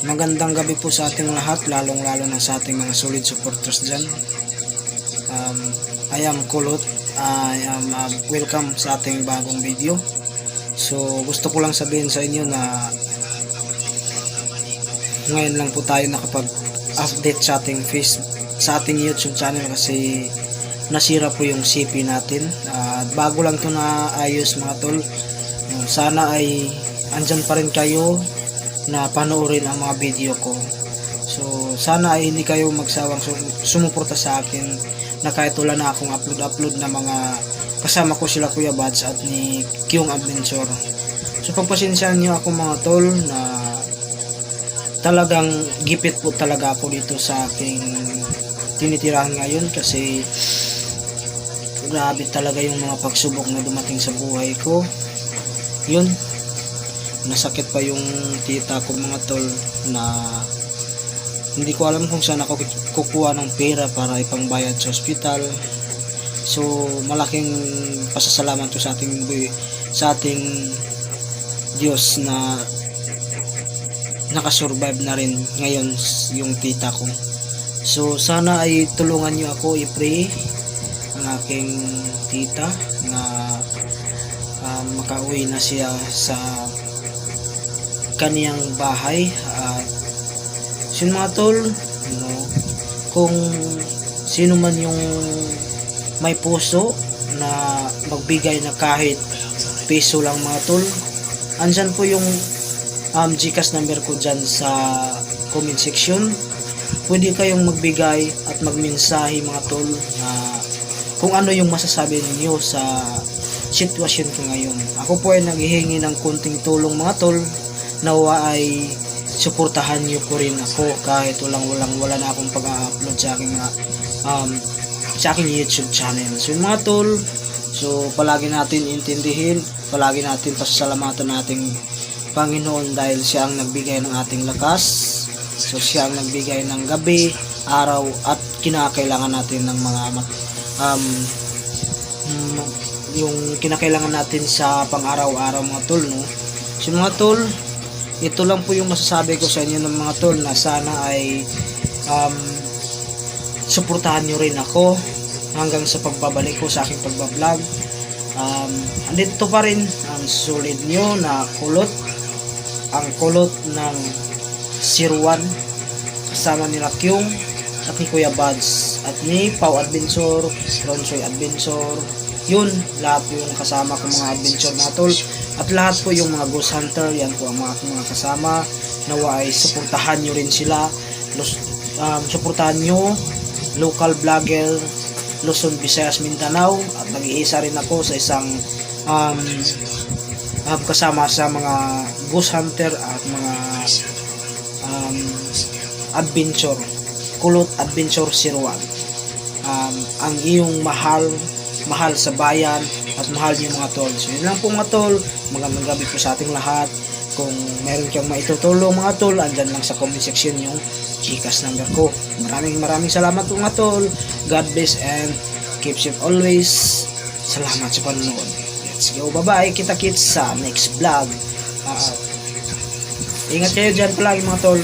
Magandang gabi po sa ating lahat, lalong-lalo na sa ating mga solid supporters dyan. I am Kulot. I am welcome sa ating bagong video. So gusto ko lang sabihin sa inyo na ngayon lang po tayo nakapag-update sa ating sa ating YouTube channel kasi nasira po yung CP natin. Bago lang to na ayos mga tol. Sana ay andyan pa rin kayo na panoorin ang mga video ko. So sana ay hindi kayo magsawang sumuporta sa akin na kahit wala na akong upload na mga kasama ko sila Kuya Bads at ni Kyung Adventure. So pagpasensyahan nyo ako mga tol na talagang gipit po talaga ako dito sa aking tinitirahan ngayon kasi grabe talaga yung mga pagsubok na dumating sa buhay ko. Yun, nasakit pa yung tita ko mga tol na hindi ko alam kung saan ako kukuha ng pera para ipangbayad sa ospital. So malaking pasasalamat to sa ating Diyos na nakasurvive na rin ngayon yung tita ko. So sana ay tulungan nyo ako i-pray ang aking tita na makauwi na siya sa kaniyang bahay. At mga tol, kung sino man yung may puso na magbigay na kahit peso lang mga tol, andyan po yung GCash number ko dyan sa comment section. Pwede kayong magbigay at magmensahe mga tol na kung ano yung masasabi ninyo sa sitwasyon ko ngayon. Ako po ay naghihingi ng kunting tulong mga tol, nawa ay suportahan niyo po rin ako kahit wala na akong pag-upload sa aking YouTube channel. So mga tol, so palagi natin intindihin, palagi natin pasasalamatan nating Panginoon dahil siya ang nagbigay ng ating lakas. So siya ang nagbigay ng gabi, araw at kinakailangan natin ng mga yung kinakailangan natin sa pang-araw-araw mga tol, no? So mga tol, ito lang po yung masasabi ko sa inyo ng mga tol na sana ay suportahan nyo rin ako hanggang sa pagbabalik ko sa aking pagbablog. Andito pa rin ang solid nyo na kulot, ang kulot ng Sirwan kasama nila Kyung at ni Kuya Bads at ni Pau Adventure, Ronsoy Adventure. Yun, lahat po yung kasama ko mga adventure mga tol. At lahat po yung mga ghost hunter, yan po ang mga kasama. Nawa ay suportahan nyo rin sila. Suportahan nyo local vlogger Luzon, Visayas, Mindanao. At nag-iisa rin ako sa isang kasama sa mga ghost hunter at mga adventure, Kulot Adventure Sirwan. Ang iyong mahal sa bayan at mahal niyo mga tol. So yun lang po mga tol, magandang gabi po sa ating lahat. Kung meron kang maitutulong mga tol, andyan lang sa comment section yung GCash number ko. Maraming salamat po mga tol. God bless and keep safe always. Salamat sa panonood. Let's go, bye bye, kita kits sa next vlog. Ingat kayo dyan palagi mga tol.